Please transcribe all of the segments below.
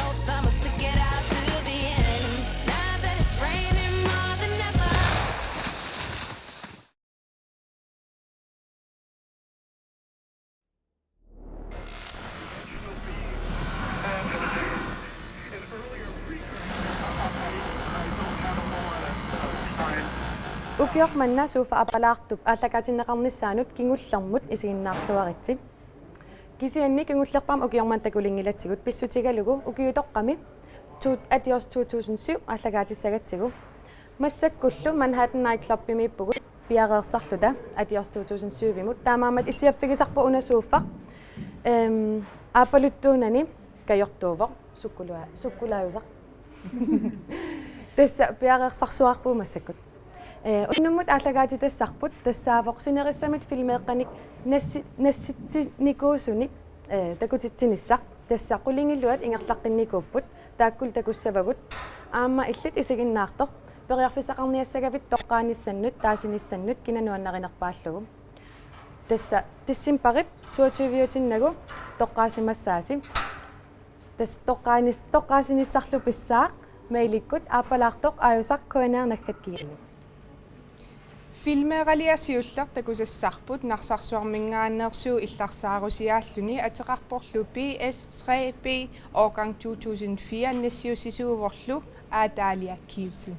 oath, I'ma stick it out to the end. Now that it's raining more than ever. Ukiok manna suufa Aappalaartoq aallakaatitassiaat kingullermut isiginnaarluaritsi. Kisianni kingullerpam ukiorman takulingilatsigut pissutigalugu ukiutoqqami adios 2007 aallakaatissagatsigu. Massakkullu Manhattan nightclub-imiippugut piareersarluta adios 2007 taamaamat issiaffigisarpu unasuuffaq Aappaluttuunani kajortuuvoq sukkulaajusaq. Tassa piareersarsuarpuu massakkut. Unammut aallakaatitassiarput tassaavoq Sinerisaminngaanniit filmeeqqanik nassiussanik takutitsinissaq tassa qulingilluat ingerlaqqinnikууpput taakkul takussavagut aamma illit isiginnaartoq periarfisaqarniassagavit toqqaanissannut taasinissannut kinanuannarinerpaallugu tassa tissimparip 22-nagu toqqaasimassaasi tas toqqaasinissarlu pissaaq mailikkut Aappalaartoq aajusaq kuaneernaggatkigillu. Filmeeraliasiullar takusassarput narsarsuarmingaanneersuu illarsarusiaalluni ateqarporlu PS3B årgang 2004 nassiusisuuvorlu aataalia kysten.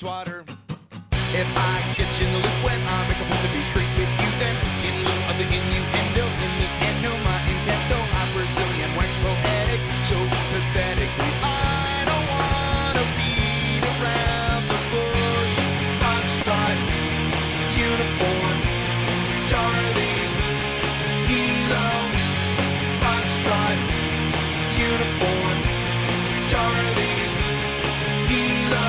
Water. If I get you in the loop when I make a point to be straight with you, then in lieu of the innuendo, in the end, no, my intento, I'm Brazilian wax poetic, so pathetically. I don't wanna beat around the bush. Foxtrot, uniform, Charlie, Kilo. Foxtrot, uniform, Charlie, Kilo.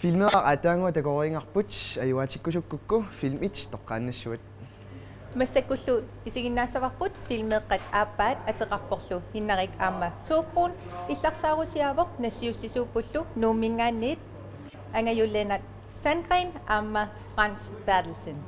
Filmet ataangua takoringarput ayuatikkusukku Filmit toqqaannassuat. Massakullu isiginnaassavarput filmeeqqat aappaat ateqarporlu hinnarik aamma 2 kroon illarsaarusиавоq nassiussisuuppullu Nogle angajullenat Sandgren aamma Frans Bertelsen.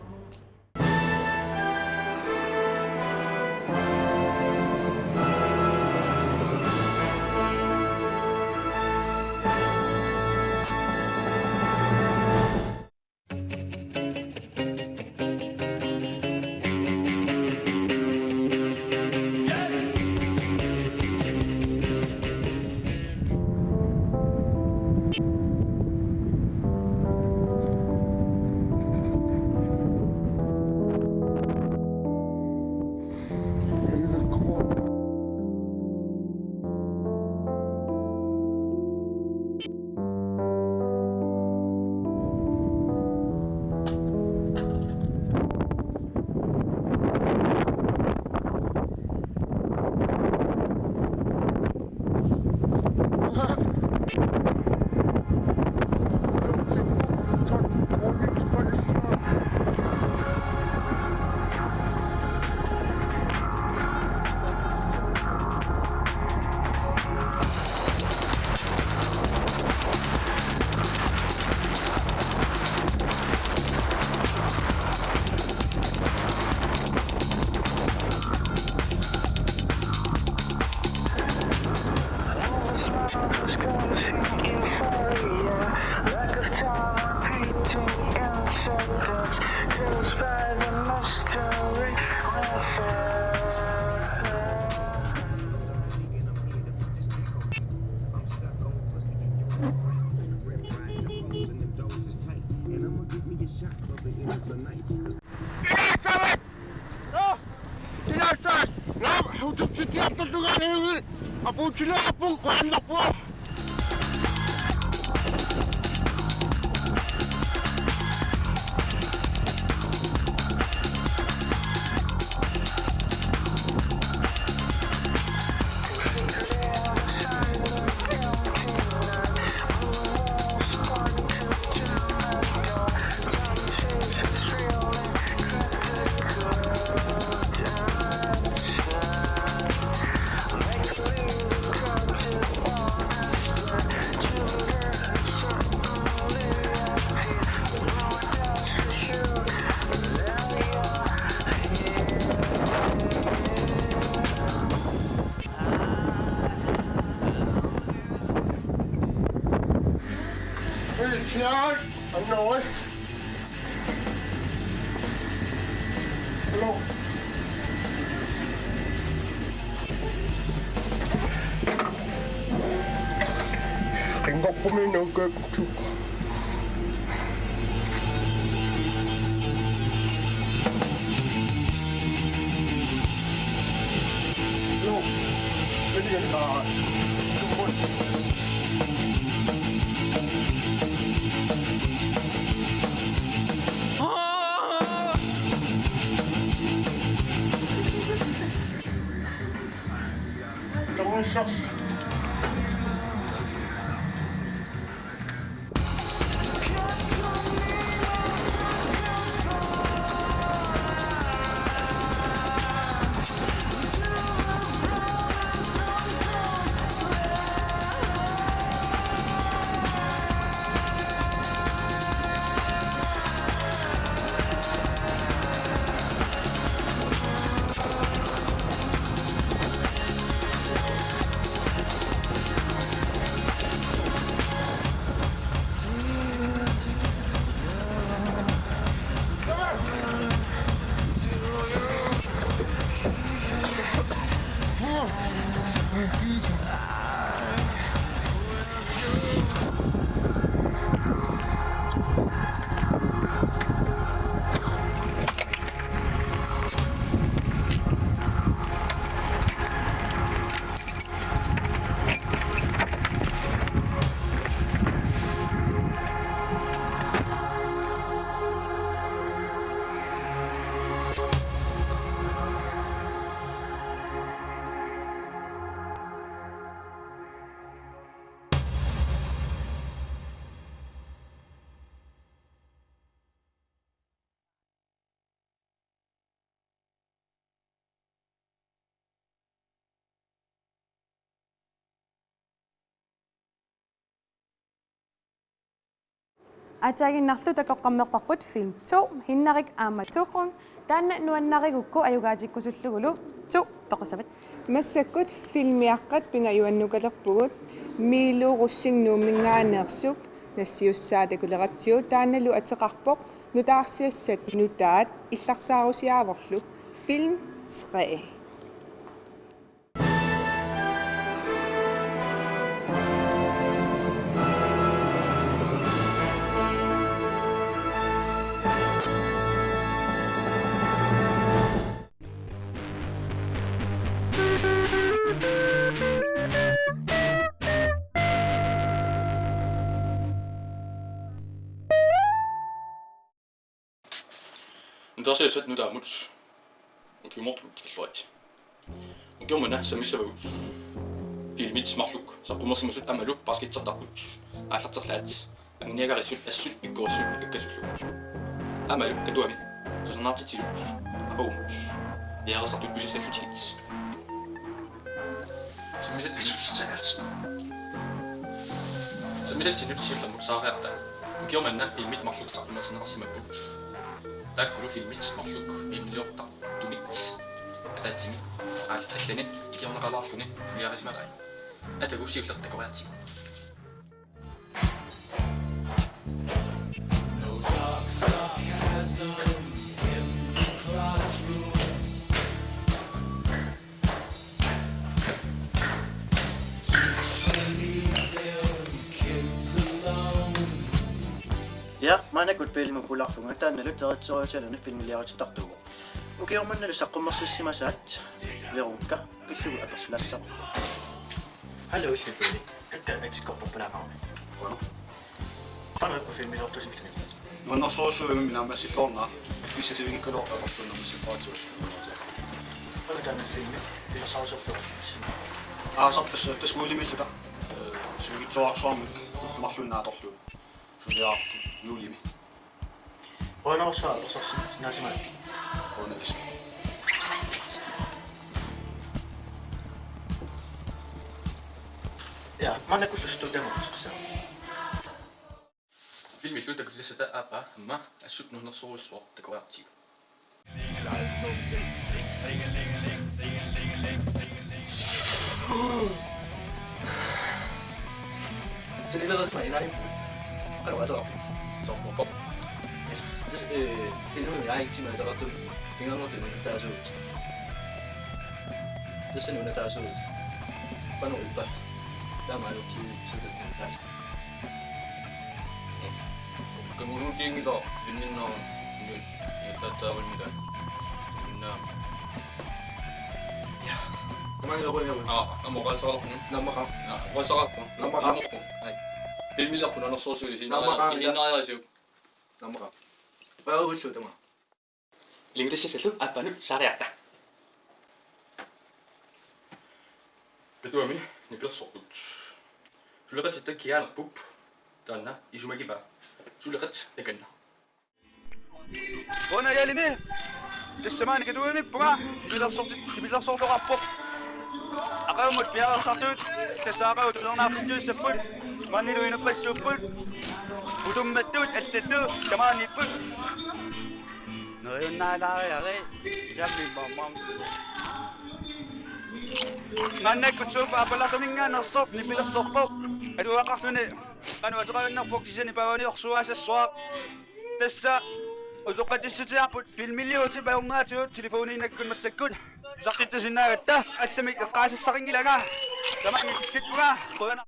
Атаагиннарлу такоққаммеқпарпут film 2 хиннарик аама туукрун таанна нуаннаригукку аюгаатиккусуллугулу 2 тоқусават массаккут филмиаққат пинга юаннукалерпугут миилууруссигнууммингаанеерсуп нассиуссаатакулератсиу таанналу атеқарпоқ нутаарсиассат нутаат илларсаарусиааворлу film 3. Nassiussanik nutaamuts. Ukiumortut illuat. Ukiumana samissavut. Filmit marluk saqqummersimusut amaluk paskitsertarput. Aallarterlaat. Anginiagarissut assut pikkuussut kakkasullu. Amaluk katuami. Ersinartortaqarput. Aquumut. Yaersartut pusissallutigit. Sammisatsinut siullamut saariarta. Ukiumana filmit marluk saqqummersinersimapput. Takkulu filmit marluk imiliortartunit ataatsimi aallallanit ikiorneqalaarluni tuliarisimaaqai atagussiullertakoraati Ja, mä näkyt pelimun pularfunga tänne lytteritsoiselenne filmiliarittartugu. Ukiormannalu saqqummersissimasaat verunka killugu aperslaassa. Hallo Sipeli. Kakka etsikkorpopulaamaarmi. Bueno. Qanaqku filmiliortusinni. Nuannersorusuumi minaammassillornaa affissasivigikkaloortaaqortunnermissifaatuus. Qanaqanna filmi filersaarsortuq. Aasartas taskuulimillata. Sugitsoarsuarmik urmarlunaatorlu. Suliaartu juulimi. Qanaqorsuaa apersarsi naasimalak. Onnelis. Ja, mä näkyt demotsuqsaa. filmillu takutisata aapa amma assut nunersoruussuor takoraartigu Sinerisaminngaanniit kan være så op. sorpop Det er nu jeg ikke timer så godt til. Det er noget det der så ud. Det ser nu der så ud. Bare noget bare. Der er meget til så det der. kangusuutiingilo filminno yattaataavannila inna Ja. Der mangler rød. amoqaasaqarpun Nammaqa. qasaqarpun Nammaqa. ai filmillarpun anersoorsuuli Nammaqa. isinnaariasiu Nammaqa. Hvad er det der? linglisisallu appanu saariarta katuami nipilersortut suleqatitta kianerpup taanna isumakiva suleqat takanna Ona yalimi. Tissamani kaduimi puga. Bilersortoqarput. Aqaumut piarersartuut. Tasaaqaut ulernaartituissapput. Mannilu ineqqassuupput. Utummattuut allallu tamaanipput. Noyunnaalaariari yammi mammam. Ngannakut suupa Aappalaartoq nipilersortuq. Aduaqarluni qanu ataqaunnerpuk tisani pavaniorsuassassuaq. Tassa utoqatissutiarput filmilliuti paumnaatiut telefoniinakkun massakkut sartittusinnaagatta allamik eqqaasassaqingilaga tamangikitpuga qulana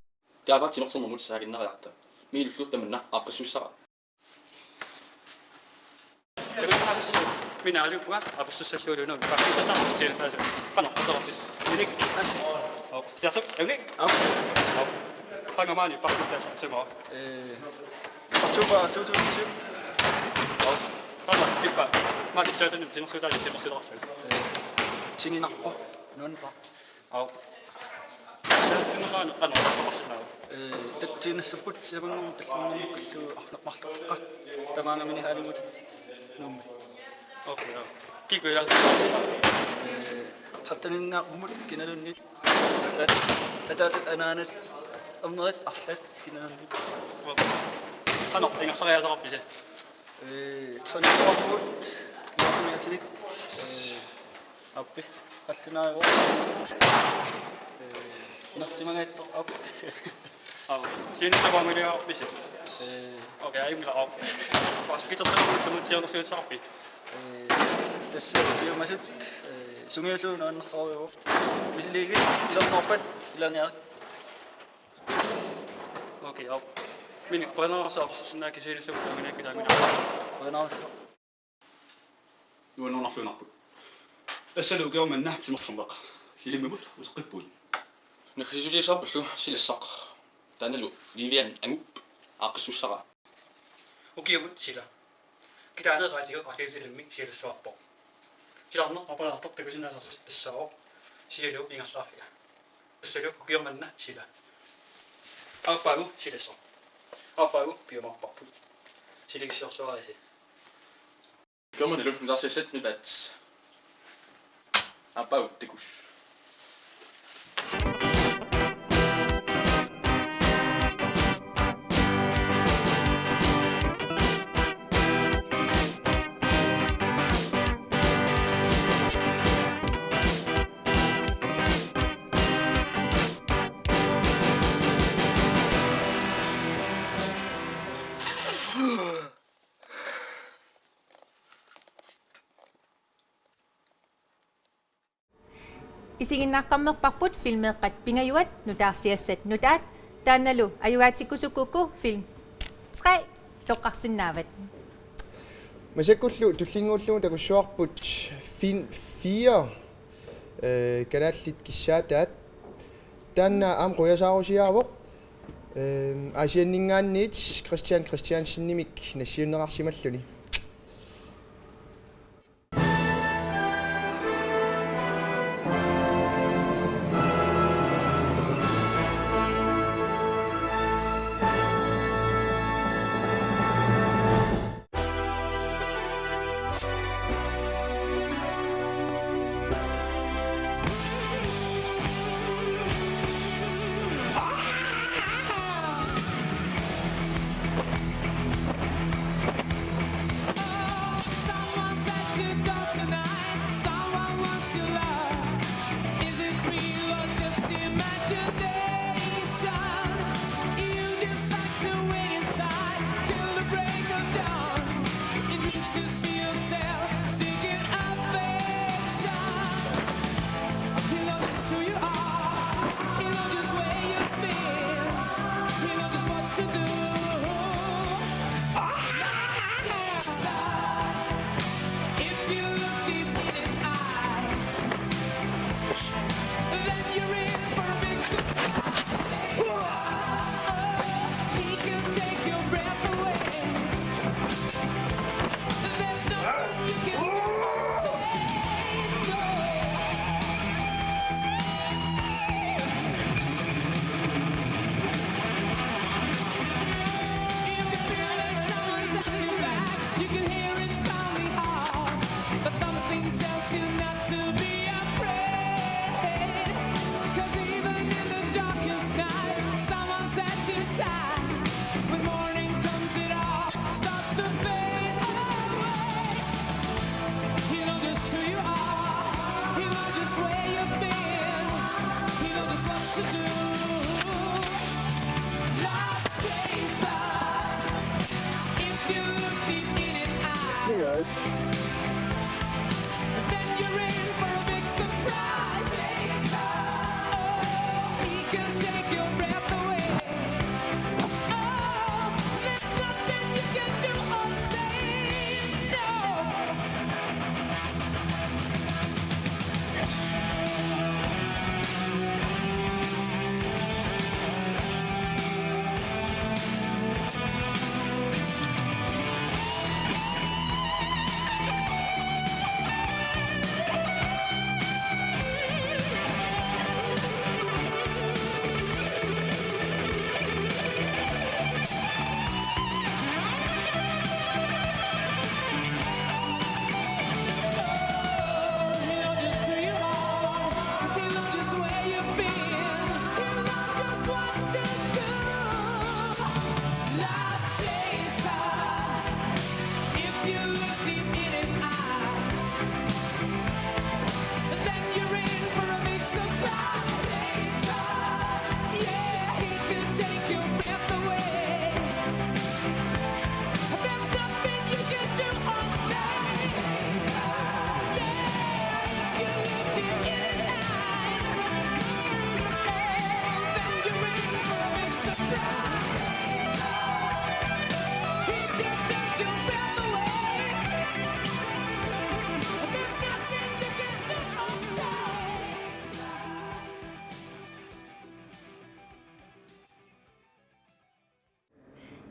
taavaatinersornermut saaginnariarta miilulluttamanna aaqqassussara Minä olin puhua, avustussa suuri noin 200 siellä pano tavasti. Filmik. Tässä on niin. Pangamani pakkuja se maa. Oktober 2020. Alla pippa. Mä nyt sieltä nyt sinun suutaan juttu sitä lahtaa. Singinarpo. Nonfa. Au. Minä on tavasti näin. Tattiinassapput savangu tasmannukullu arlaqmarluqqa. Tamaangamini haalimut. Nummi. Okei. Kikuja. Sattaningaaqumut kinalunnit. Ataatat anaanat amnerit arlat kinalunnit. Ano, ingassariasaqarpisi. Tonikorput, nassiussanik, appi, kassinaago. Nassimangaitto, appi. Sinerisaminngaanniit. Okei, ayumilla au. Paskitsortaqarput Tässä ilmaiset sungiusuun on soivu. Misliigi ilannorpat ilaniat. Okei, au. Minä prenaasaaqorsorsinnaaki sinerisaminngaanniit kisaamina. Prenaasso. Nuunarlunarput. Assalu kiormanna timersumaq. Filimimut usqippuut. Nakhisulisaarpullu silissaq. Taanalu livian angup aqsussara. Ukiamut sila. Kitaaneqaatiga arkiitilimmi sialissaarpo. Silarner Aappalaartoq takusinnaalarsut tassao sialiu ingersaarfiga. Assalu ukiormanna sila. Aappaagu silissa. Aappaagu piumarparput. Silikissorluaraisi. Kiormanalu nassiussanik nunaat. Aappaagu tikus. Isiginnaqqammerparput filmeeqqat pingayuat nutaarsiassat nutaat taannalu ayugaatikkusukukku film 3 toqqarsinnaavat. Masakkullu tullinguullugu takussuarput film 4 Kalaallit kissaataat taanna am quyasaarusiyaawoq Asianningaanniit Christiansinnimik nassiunneqarsimalluni.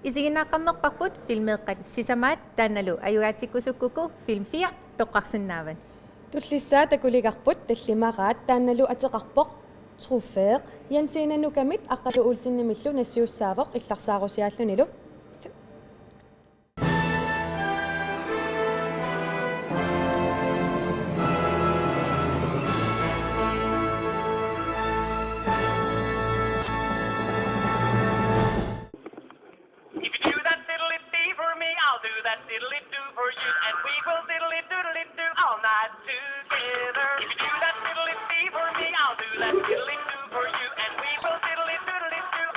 Isiginaqammeqparput filmeeqqat sisamaat taannalu ayugaatikkusukkuku film 4 toqqarsinnaavat. Tullissaa takuligarput tallimaqaat taannalu ateqarpoq truffeeq yansiinanukamit aqqalu ulsinnimillu nassiussaavoq illarsaarusyaallunilu. If you do that diddly-dee for me, I'll do that diddly-doo for you, and we will diddly-doodly-doo all night together. If you do that diddly-dee for me, I'll do that diddly-doo for you, and we will diddly-doodly-doo.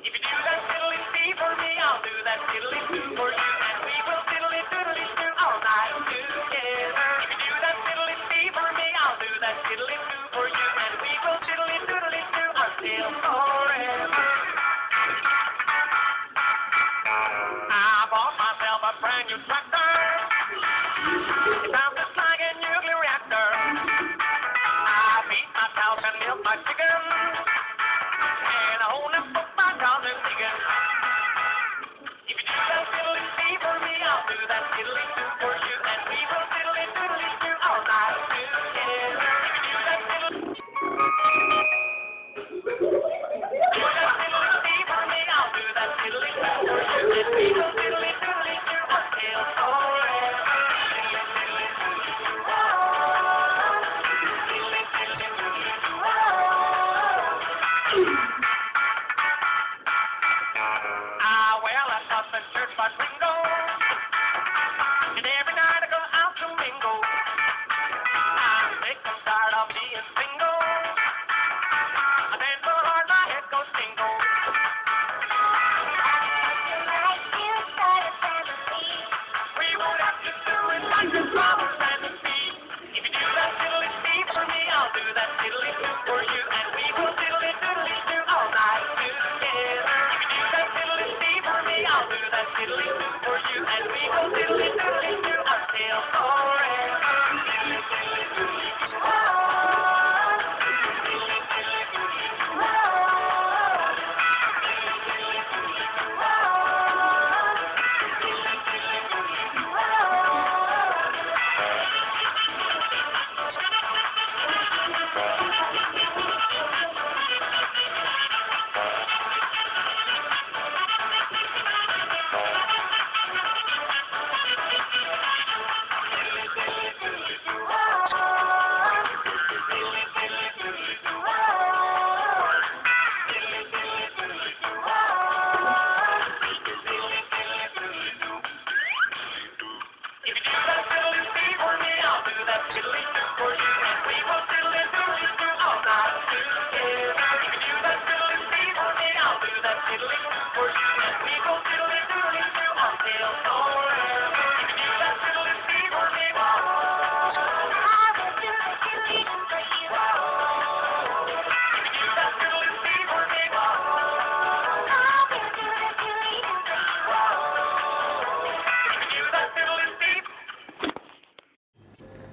If you do that diddly-dee for me, I'll do that diddly-doo for you, and we will diddly-doodly-doo all night together. If you do that diddly-dee for me, I'll do that diddly-doo for you, and we will diddly-doodly-doo until forever. I bought myself a brand new tractor. It sounds just like a nuclear reactor. I beat myself and milk my chicken, and I own and put my dogs in chicken. If you do that diddly-dee for me, I'll do that diddly-doo for you, and we will diddly-doodly-doo all night together. If you do that diddly-dee for me, I'll do that diddly-doo for you, and we will diddly-doodly-doo until forever. Well, I thought the church was bingo, and every night I go out to mingle. I'm sick and tired of being single, and then so hard my head goes tingle. We won't have to do it like the brothers and the feet. If you do that diddly-dee for me, I'll do that diddly-doo for you, and we will diddly-doodly-doo all night together. If you do that diddly-dee for me, I'll do that diddly-doo for you, and we will diddly-doodly-doo until forever.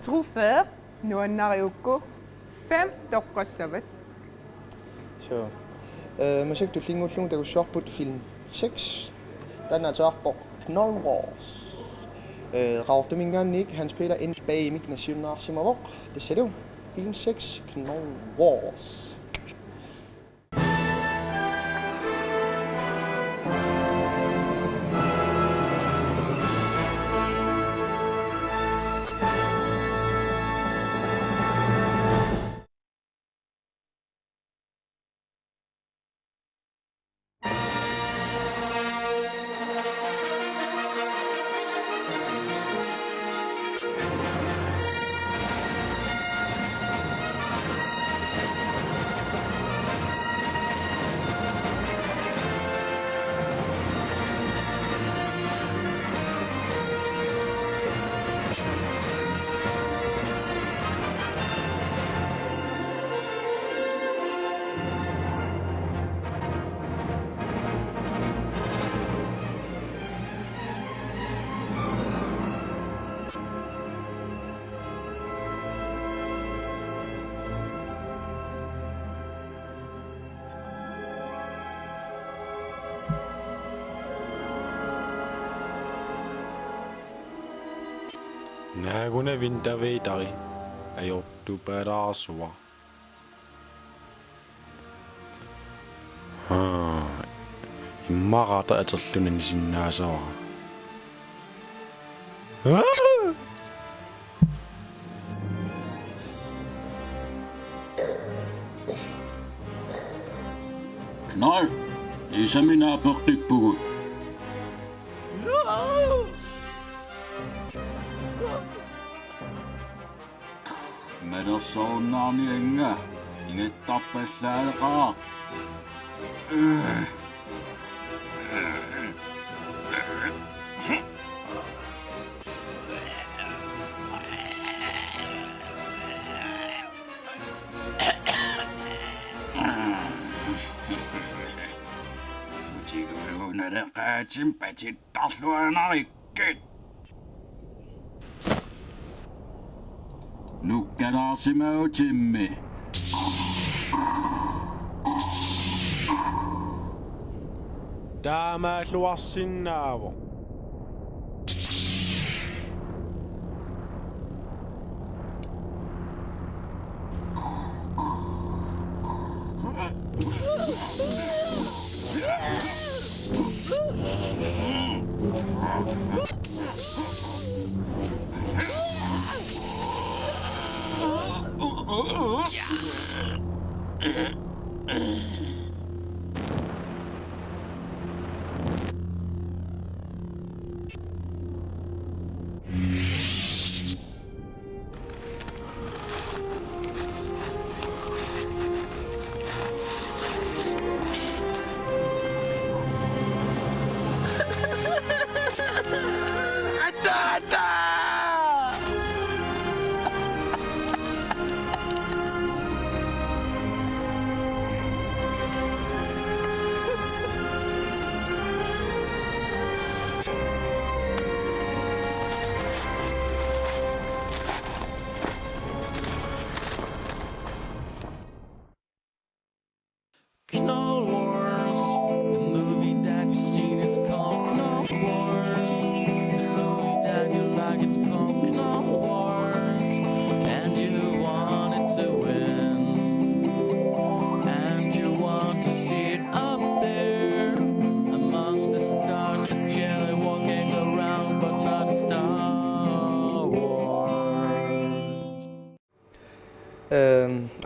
Truffeeq nuannariukku 5 toqqassavat. Så masik tullingullung takussuarput film 6. Taanaataarpoq Nogle. Radiomingaanniit han spiller ind bag mig nassiunnaarsimavoq. Det ser du. Film 6 Nogle. Nogle vintervedari ajortu peraasua. Immarata aterlunan sinnaasava. Knold, det er så min aapaqippugut. Madersoonnaarni unge, ingettarpallaaleqaa. Mutigaluunaleqaatim patittarluanarikkit. Nukkalaarsimautimmi. Taamaluarsinnaavo.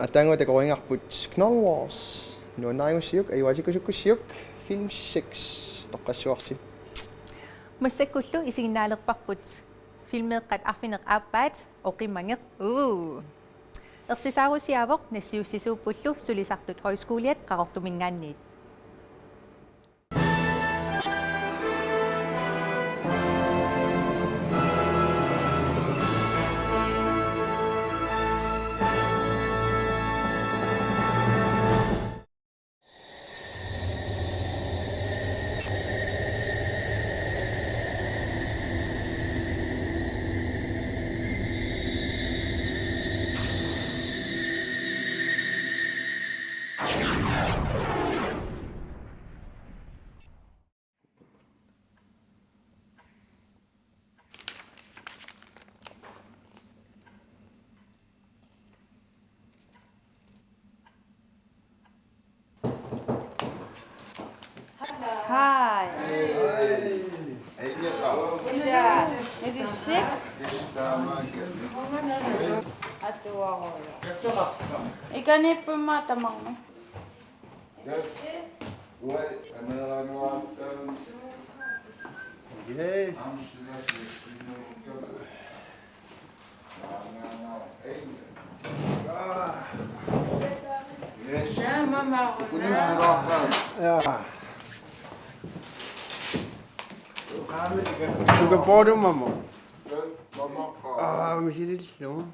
Attangu takoringarput Knoll Wars. Nunaayussiuk ayuatikusukkussiuk film 6 toqqassuarsi. Massakullu isiginnaaleqparput filmeeqqat arfineq aappaat oqimmangeq Ersisaarusiavoq nassiussisuuppullu sulisartut højskooliat qarortumingaanniit. Hej. Ja, er det shit? Ikaw ni pumata Mange. Yes. Ja, mamma. Ja. Kuka bodo mamma. Misilillu.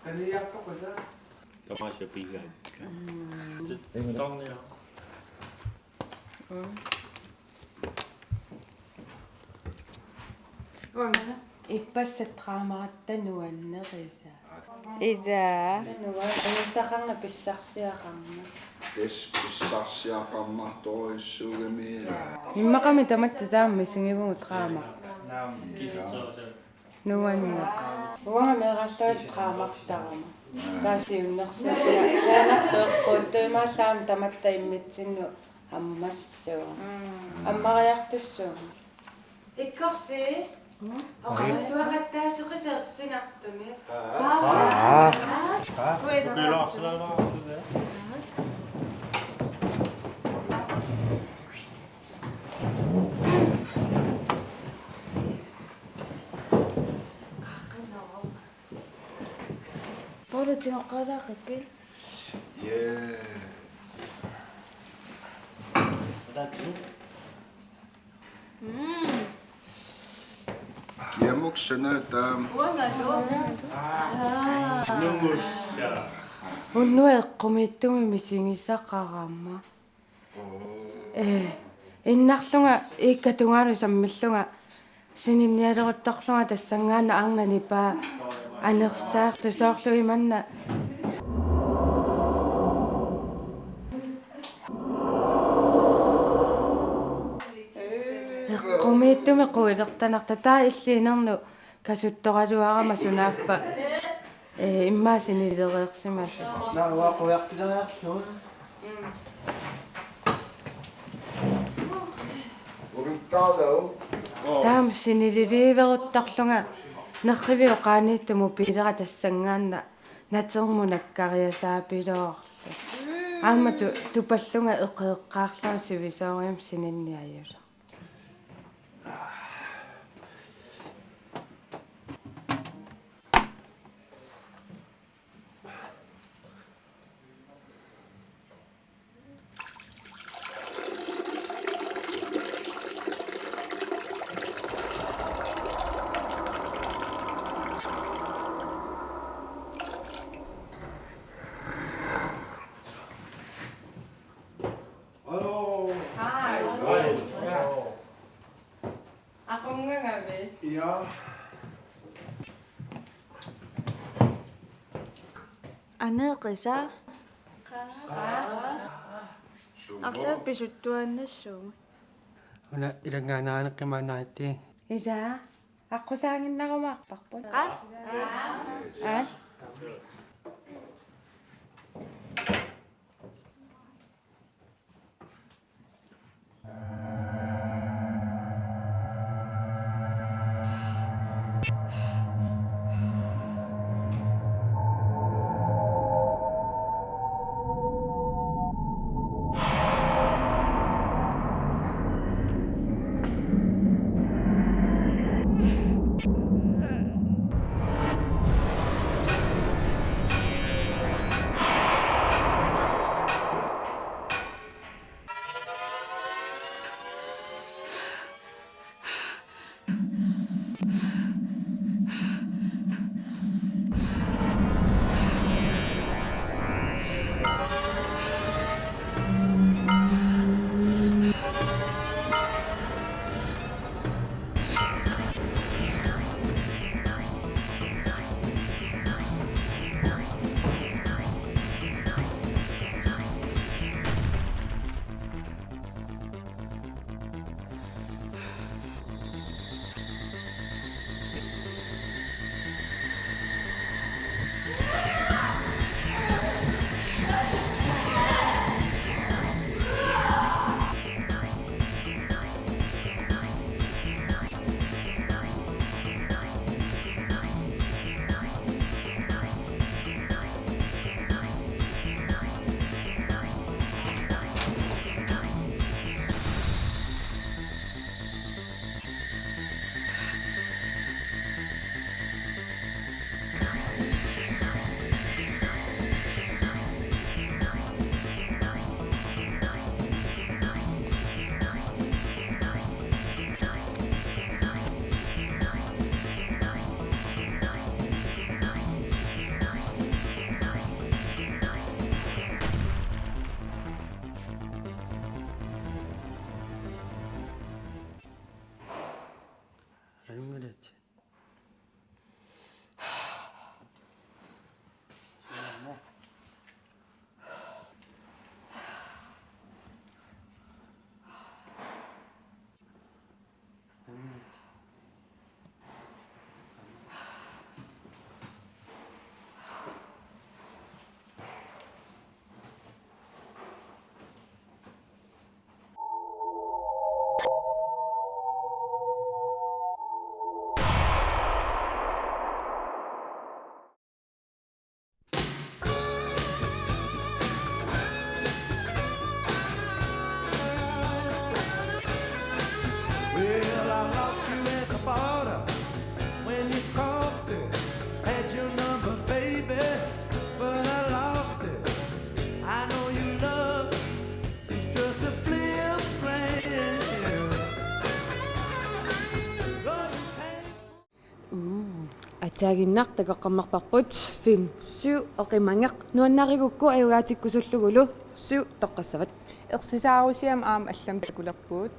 Kani yakto kosa. Tamasha bigan. Tong niya. Ippassatраамаратта нуаннерisa. Ида нуа анусақарна писсарсиақарна. Иммаками таматта таамми сингивугут qaamart. Nuanne. Uanga meeqarluat qaamaqtarama. Taasiunnersiia. Taanarpeeqqoottuimaallaam tamatta immitsinnu аммассуа. Аммариартуссуа. Иккорси. Оqattuaqattaatiqisерсинартуни. Полутиоқалаақикки. Уннуэққумиттуми мисигиссаққараама. Иннарлунга иккатунгаалу саммиллунга сининниалерутторлунга тассангаана арнани паа анерсаар тусоорлу иманна эққумиттуми қуилертанарта таа иллиинерну касутторалуарама сунааффа иммаасинилериерсимасса нааваақуяқтилериарлуу таам синилиливерутторлунга нерривиу qaaнииттуму пилера тассангаанна натермунаккариасаапилоорлу аамату тупаллунга эқеэққаарлаа сивисоориам сининниаюла Aneqisa. Arlu pisuttuannassuu. Una ilangaanaanaqqimaanaatti. Ila aqusaanginnarumaarparput. атаагиннар такоққаммарпарпут фильм 7 оқимангеқ нуаннаригукку аюгааtikkusullugulu 7 тоққассават ерсисаарусиам аама аллам такулерпуут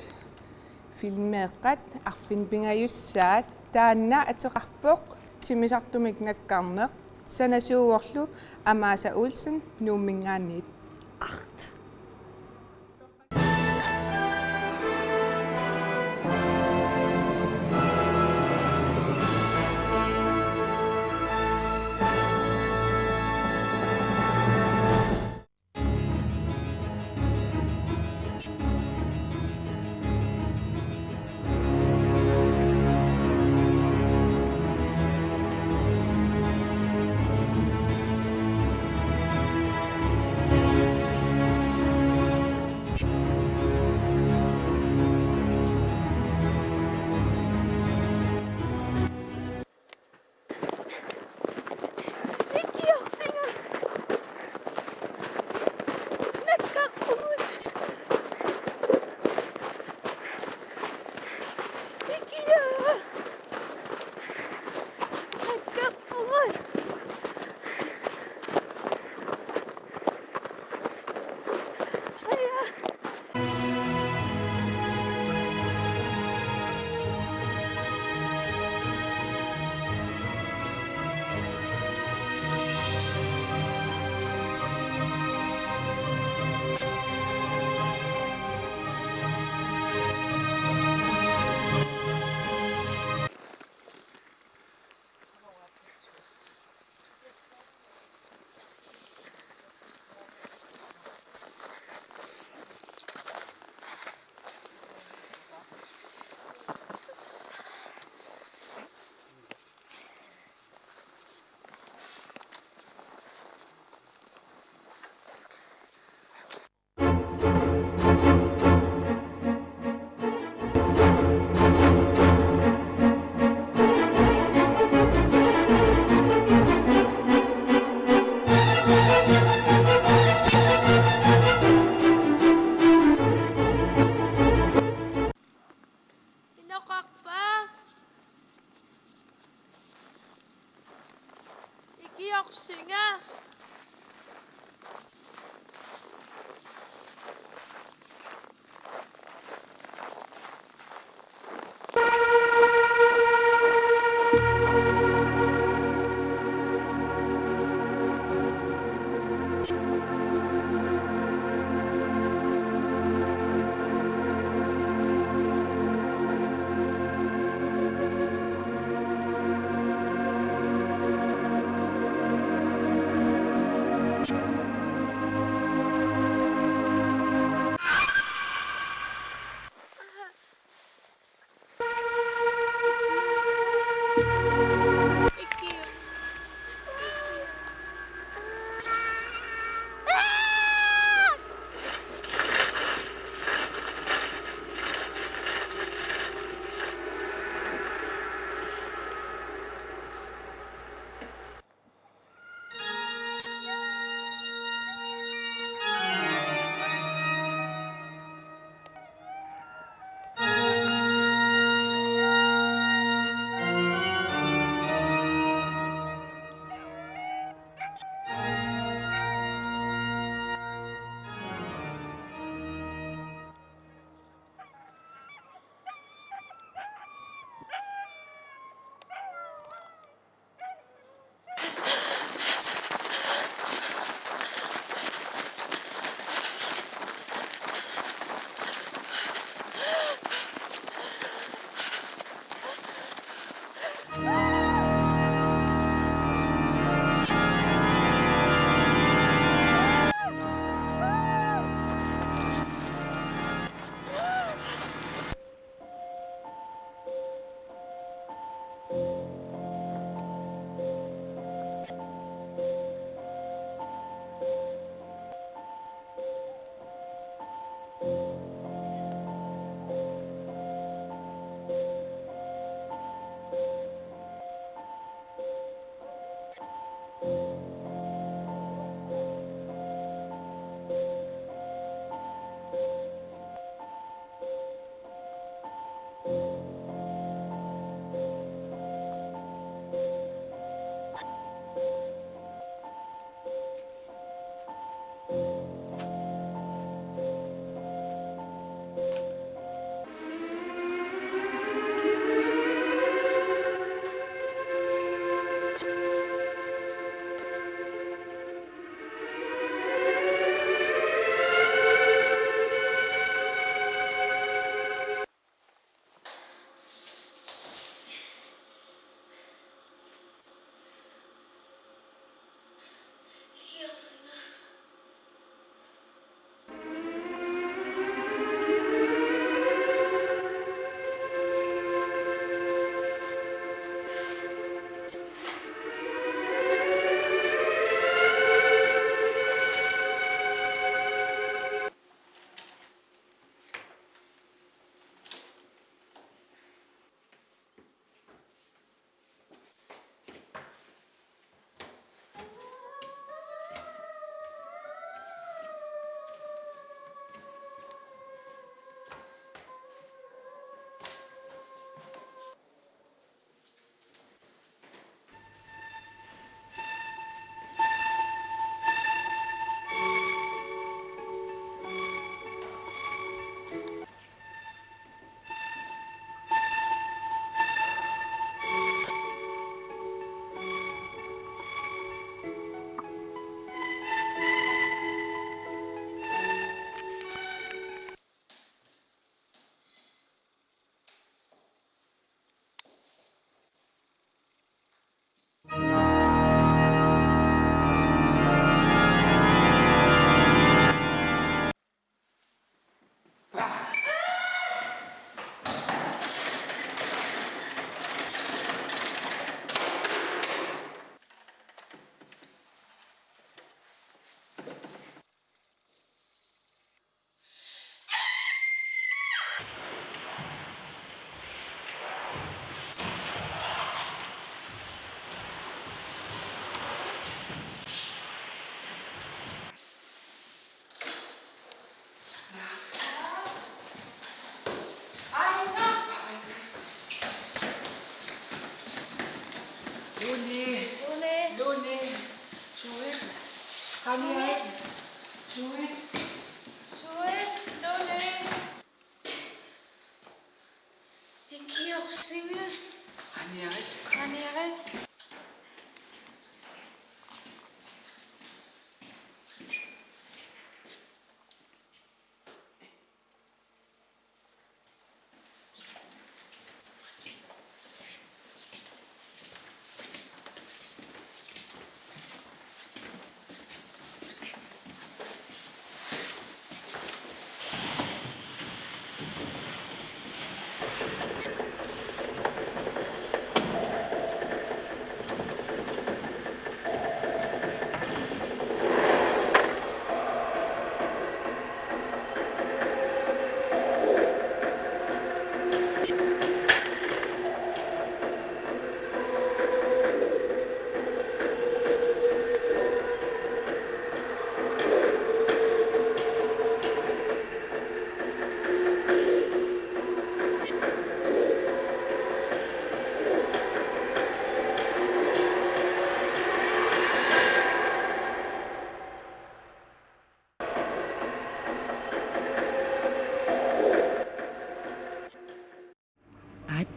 филмеэққат арфин пингаюссаат таанна атеқарпоқ тимисартумик наккарнеқ санасууорлу амааса улсен нууммингаанниит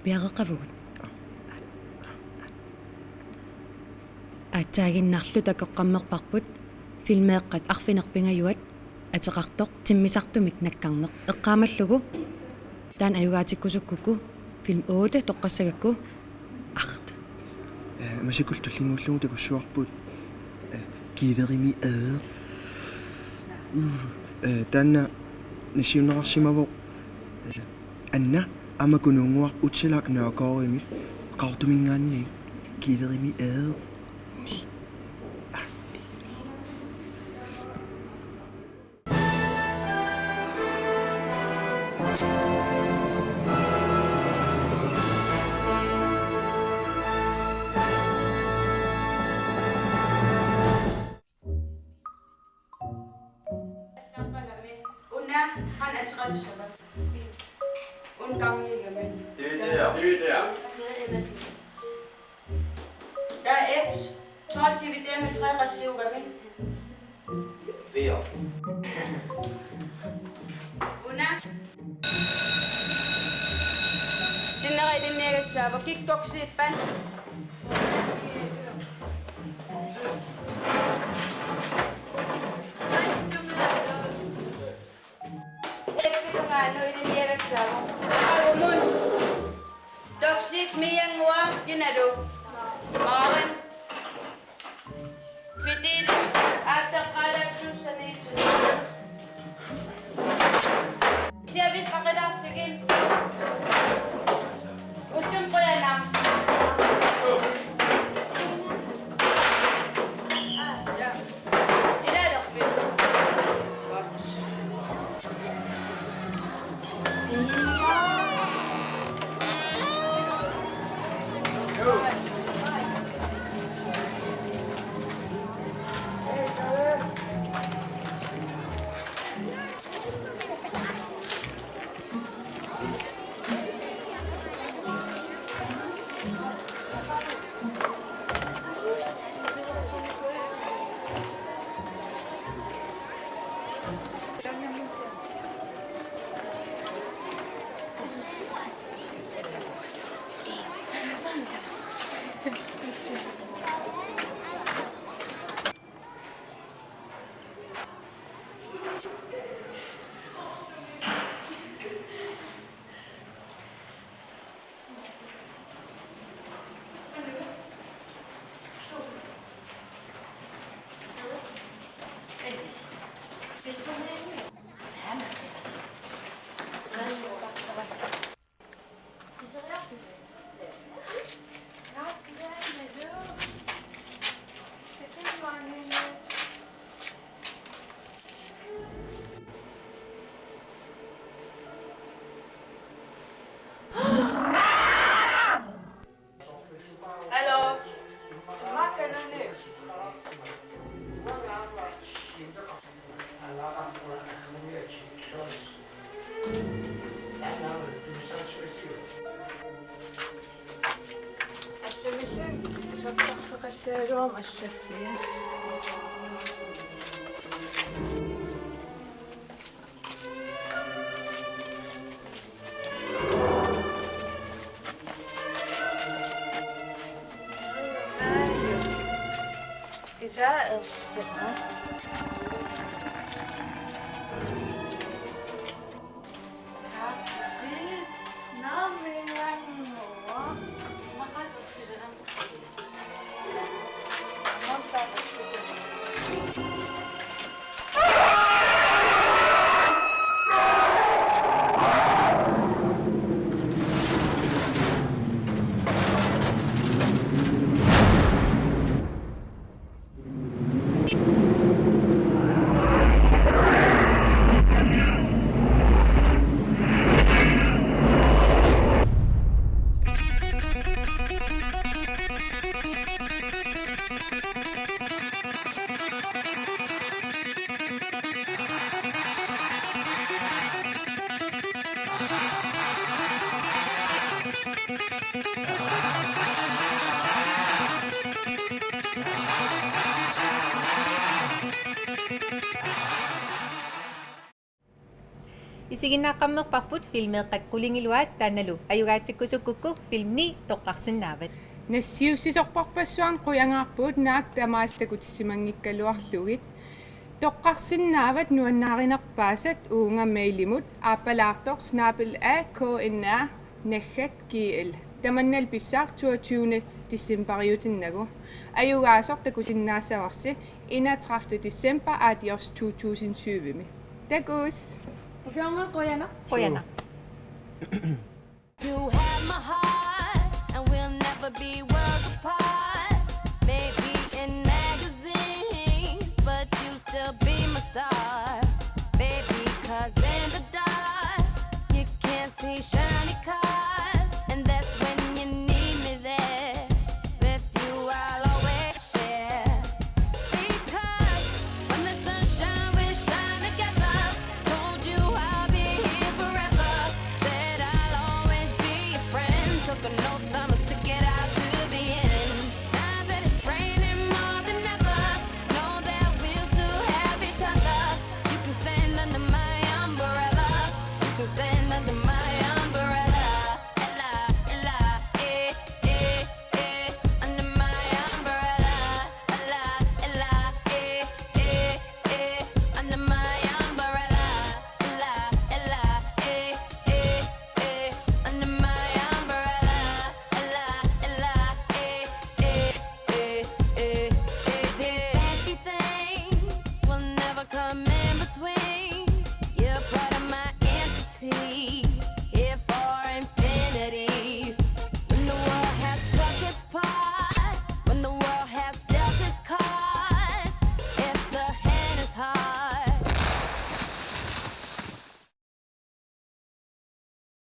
Piaqeqavugut. Aatsaaginnarlu takoqqammerparput filmeeqqat arfinerpingajuat атеқартоқ тиммисартумик наккарнеқ эққаамаллугу таан аюгаатиккусуккуку фильм 8 тоққассагакку арт масикултуллингууллугу такуссуарпут киверими таанна нассиуннеқарсимавоқ анна амакунуунгуар утсилаак наакоорими қартумингаанниит киверими Der er x. 12 divideret med 3 resiv, hvad med? 4. Una. Sinerisaminngaanniit, hvor gik du også i band? Toksik miyangwa ginado. Maren. Filmit nassiussanik. Ser vi skal redde os igen. Usken på jer navn. Det er det opbygget. Qassaaluam assaffiya. إذا الصنة Isiginnaaqammerparput filmeeqqat qulingiluat taannalu ayugaatsikkusukkuku filmni toqqarsinnaavat. Nassiussisorparpassuarn quyangaarpuut naak tamaastakutissimanngikkaluarlugit. Toqqarsinnaavat nuannaarinarpaasat unge mailimut Aappalaartoq @kna naggat gl. Tamannal pissaar 22. decemberiutinnagu. Ayugaasoq takusinnaasavarsi 31. december 2020. Takus. Qoyana. You have my heart, and we'll never be